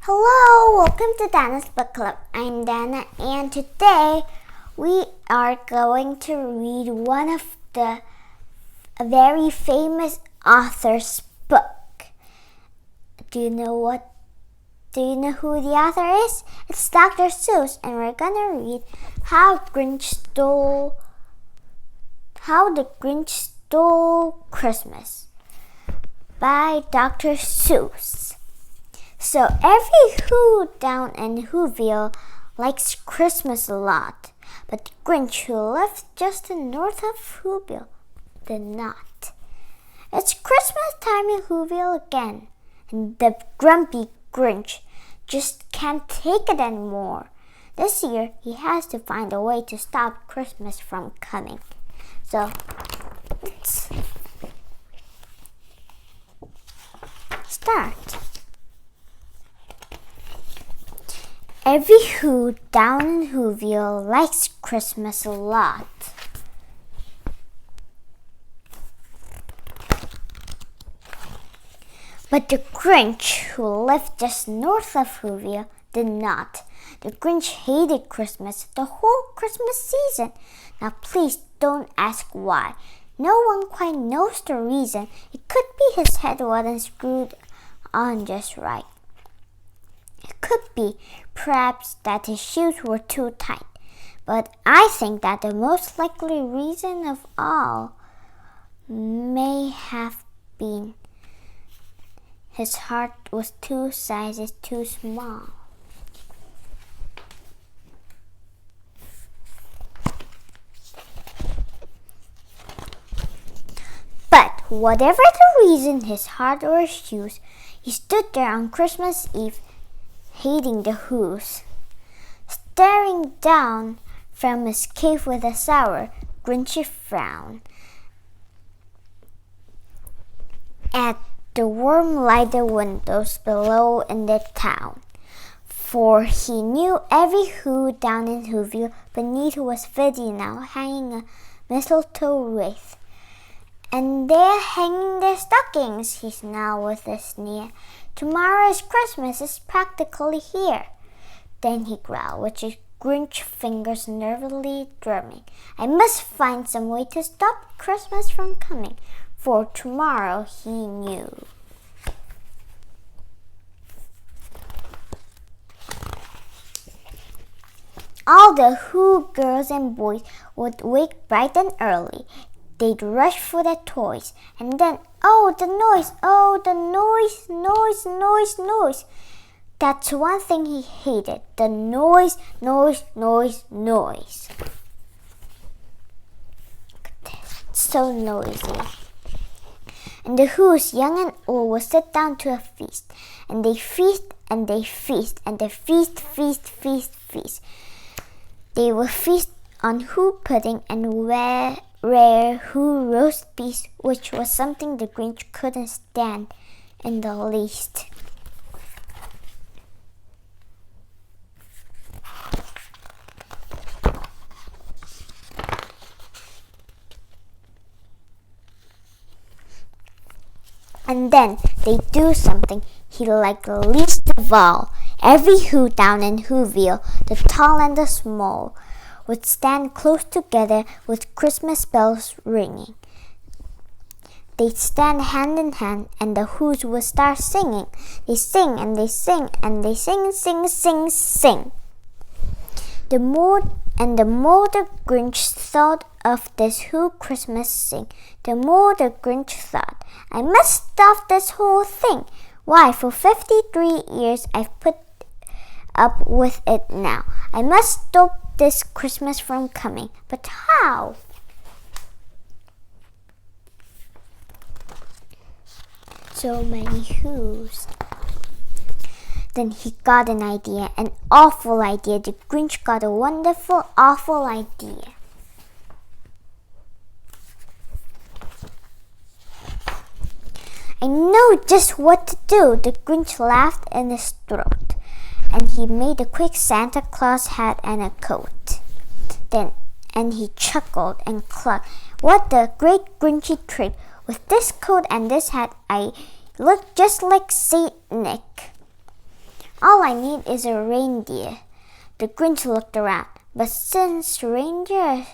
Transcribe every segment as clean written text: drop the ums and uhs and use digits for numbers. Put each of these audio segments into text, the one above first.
Hello, welcome to Dana's Book Club. I'm Dana, and today we are going to read one of a very famous author's book. Do you know who the author is? It's Dr. Seuss, and we're gonna read How the Grinch Stole Christmas by Dr. Seuss. So every Who down in Whoville likes Christmas a lot, but the Grinch who lived just north of Whoville did not. It's Christmas time in Whoville again, and the grumpy Grinch just can't take it anymore. This year he has to find a way to stop Christmas from coming. So let's start. Every Who down in Whoville likes Christmas a lot. But the Grinch who lived just north of Whoville did not. The Grinch hated Christmas the whole Christmas season. Now please don't ask why. No one quite knows the reason. It could be his head wasn't screwed on just right. It could be, perhaps, that his shoes were too tight. But I think that the most likely reason of all may have been his heart was 2 sizes too small. But whatever the reason, his heart or his shoes, he stood there on Christmas Eve, hating the Who's, staring down from his cave with a sour, grinchy frown at the warm-lighted windows below in the town. For he knew every Who down in Whoville beneath was busy now hanging a mistletoe wreath. And they're hanging their stockings, he snarled with a sneer. Tomorrow's Christmas is practically here. Then he growled, with his Grinch fingers nervously drumming. I must find some way to stop Christmas from coming, for tomorrow he knew. All the Who girls and boys would wake bright and early. They'd rush for their toys, and then, oh, the noise, noise. That's one thing he hated, the noise. So noisy. And the Who's, young and old, would sit down to a feast, and they feast, and they feast, and they feast. They would feast on Who pudding and rare Who roast beef, which was something the Grinch couldn't stand in the least. And then they do something he liked least of all. Every Who down in Whoville, the tall and the small, would stand close together with Christmas bells ringing. They'd stand hand in hand, and the Who's would start singing. They sing and they sing and they sing. The more the Grinch thought of this Who Christmas sing, the more the Grinch thought, I must stop this whole thing. Why, for 53 years I've put up with it now. I must stop this Christmas from coming. But how? So many Who's. Then he got an idea, an awful idea. The Grinch got a wonderful, awful idea. I know just what to do, the Grinch laughed in his throat, and he made a quick Santa Claus hat and a coat. And he chuckled and clucked. What a great Grinchy trick! With this coat and this hat, I look just like Saint Nick. All I need is a reindeer. The Grinch looked around, but since reindeer are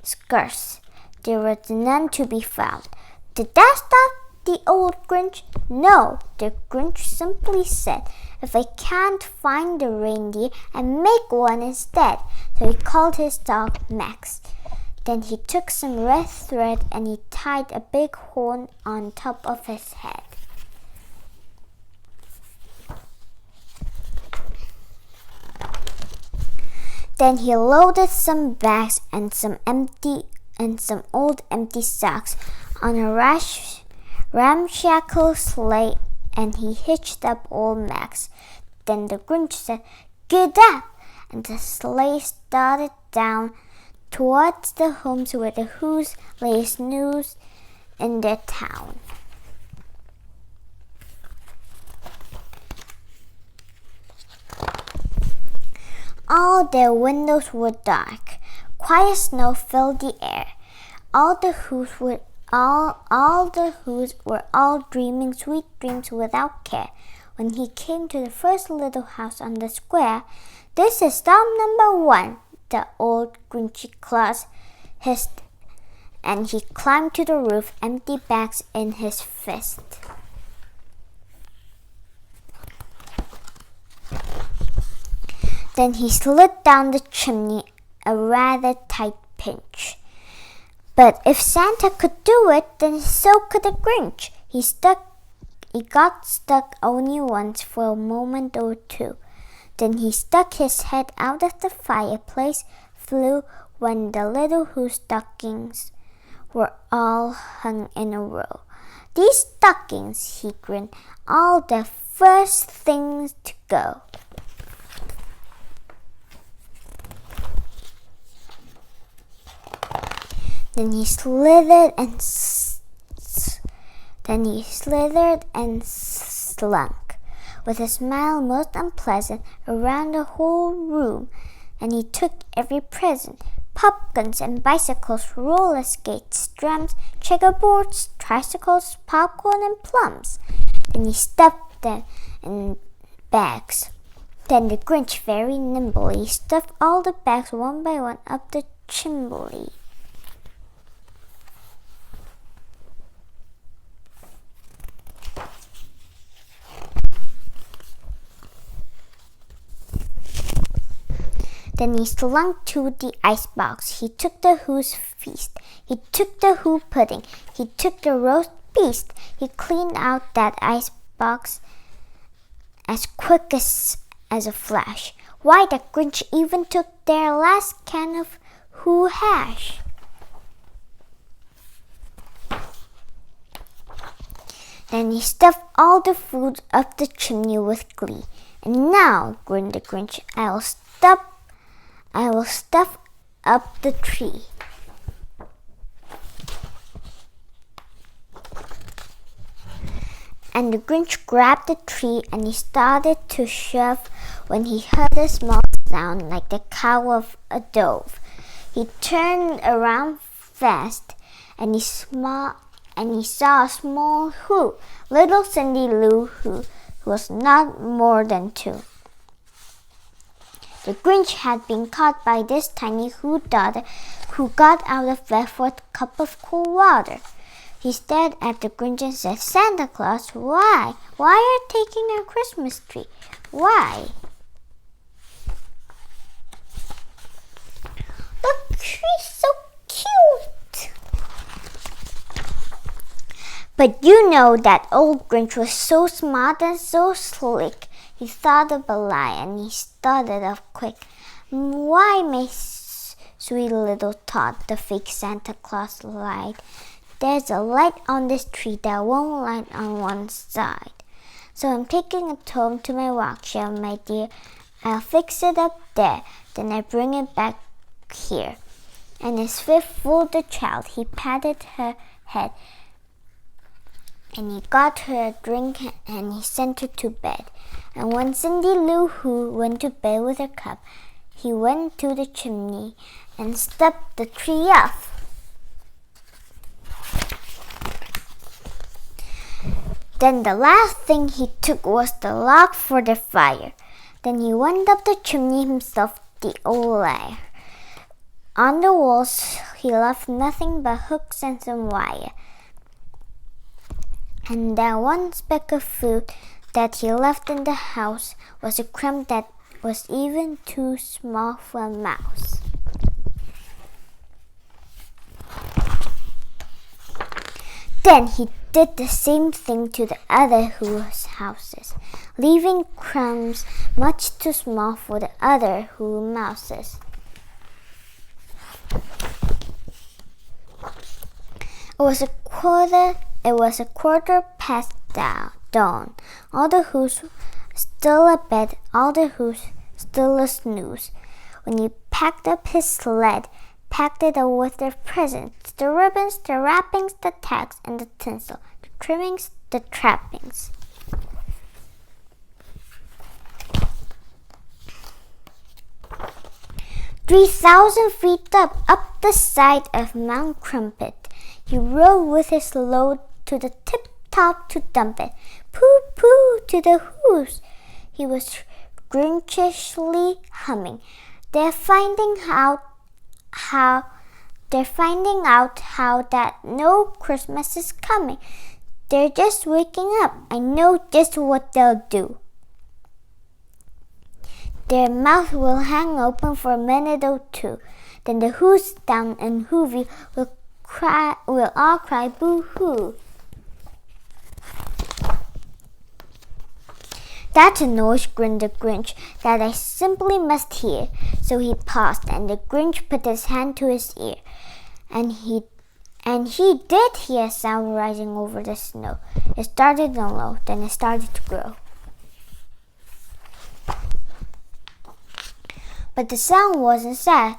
scarce, there was none to be found. Did that stop the old Grinch? No, the Grinch simply said, if I can't find the reindeer, I make one instead. So he called his dog Max. Then he took some red thread and he tied a big horn on top of his head. Then he loaded some bags and some old empty sacks on a ramshackle sleigh, and he hitched up old Max. Then the Grinch said, "Get up!" and the sleigh started down towards the homes where the Who's lay snooze in their town. All their windows were dark. Quiet snow filled the air. All the Who's were all dreaming sweet dreams without care. When he came to the first little house on the square, "This is stop number 1, the old Grinchy Claus hissed, and he climbed to the roof, empty bags in his fist. Then he slid down the chimney, a rather tight pinch. But if Santa could do it, then so could the Grinch. He got stuck only once for a moment or two. Then he stuck his head out of the fireplace, flew when the little Who stockings were all hung in a row. "These stockings," he grinned, "all the first things to go." Then he slithered and slunk, with a smile most unpleasant, around the whole room, and he took every present: pumpkins and bicycles, roller skates, drums, checkerboards, tricycles, popcorn, and plums. Then he stuffed them in bags. Then the Grinch very nimbly stuffed all the bags one by one up the chimney. Then he slunk to the icebox. He took the Who's feast. He took the Who pudding. He took the roast beast. He cleaned out that icebox as quick as a flash. Why, the Grinch even took their last can of Who hash. Then he stuffed all the food up the chimney with glee. "And now," grinned the Grinch, I will stuff up the tree." And the Grinch grabbed the tree and he started to shove when he heard a small sound like the caw of a dove. He turned around fast and he saw a small Who, little Cindy Lou Who was not more than 2. The Grinch had been caught by this tiny Who daughter, who got out of bed for a cup of cool water. He stared at the Grinch and said, "Santa Claus, why? Why are you taking our Christmas tree? Why?" "The tree's so cute." But you know that old Grinch was so smart and so slick. He thought of a lie and he started off quick. "Why, my sweet little tot," the fake Santa Claus lied, "there's a light on this tree that won't light on one side. So I'm taking it home to my workshop, my dear. I'll fix it up there, then I bring it back here." And his fifth for the child, he patted her head and he got her a drink and he sent her to bed. And when Cindy Lou Who went to bed with her cup, he went to the chimney and stepped the tree off. Then the last thing he took was the log for the fire. Then he went up the chimney himself, the old liar. On the walls he left nothing but hooks and some wire. And that one speck of food that he left in the house was a crumb that was even too small for a mouse. Then he did the same thing to the other whose houses, leaving crumbs much too small for the other who mouses. It was a quarter past dawn. All the who's still abed, all the who's still a snooze. When he packed up his sled, packed it up with their presents, the ribbons, the wrappings, the tags, and the tinsel, the trimmings, the trappings. "3,000 feet up the side of Mount Crumpet, he rode with his load to the tip-top to dump it. Pooh-pooh to the whoos," he was grinchishly humming. They're finding out how that no Christmas is coming. They're just waking up. I know just what they'll do. Their mouth will hang open for a minute or two. Then the who's down in Whoville will all cry boo-hoo. "That's a noise," grinned the Grinch, "that I simply must hear." So he paused, and the Grinch put his hand to his ear, and he did hear a sound rising over the snow. It started down low, then it started to grow. But the sound wasn't sad.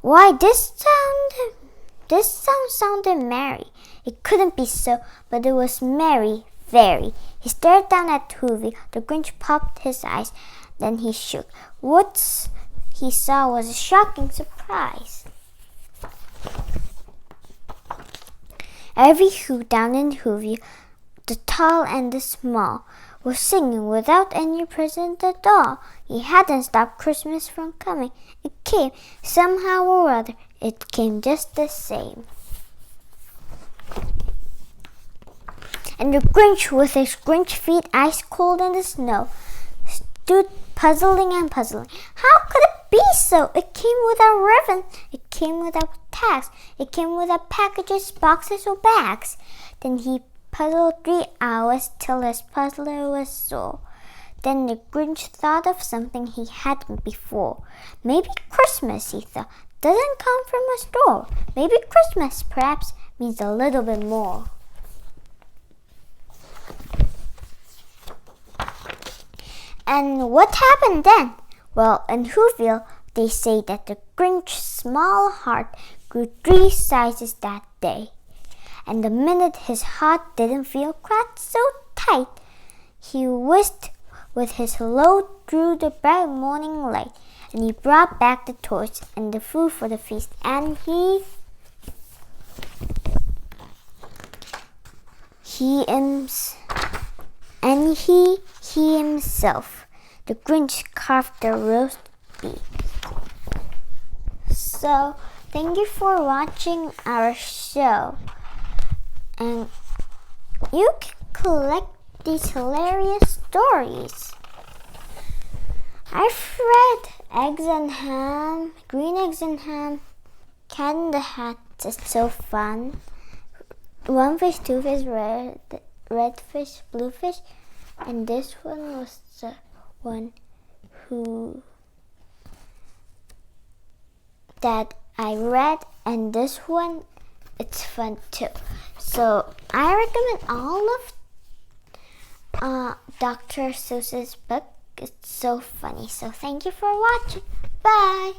Why, this sound sounded merry. It couldn't be so, but it was merry, very. He stared down at Whoville. The Grinch popped his eyes. Then he shook. What he saw was a shocking surprise. Every who down in Whoville, the tall and the small, was singing without any present at all. He hadn't stopped Christmas from coming. It came, somehow or other. It came just the same. And the Grinch, with his Grinch feet ice cold in the snow, stood puzzling and puzzling. How could it be so? It came without ribbon. It came without tags. It came without packages, boxes, or bags. Then he puzzled 3 hours till his puzzler was sore. Then the Grinch thought of something he hadn't before. Maybe Christmas, he thought, doesn't come from a store. Maybe Christmas, perhaps, means a little bit more. And what happened then? Well, in Whoville, they say that the Grinch's small heart grew 3 sizes that day. And the minute his heart didn't feel quite so tight, he whisked with his load through the bright morning light, and he brought back the toys and the food for the feast, and he himself, the Grinch, carved the roast beef. So, thank you for watching our show. And you can collect these hilarious stories. I've read Eggs and Ham, Green Eggs and Ham, Cat in the Hat. It's so fun. One fish, two fish, red fish, blue fish. And this one was the one that I read, and this one, it's fun too. So I recommend all of Dr. Seuss's book. It's so funny. So thank you for watching. Bye.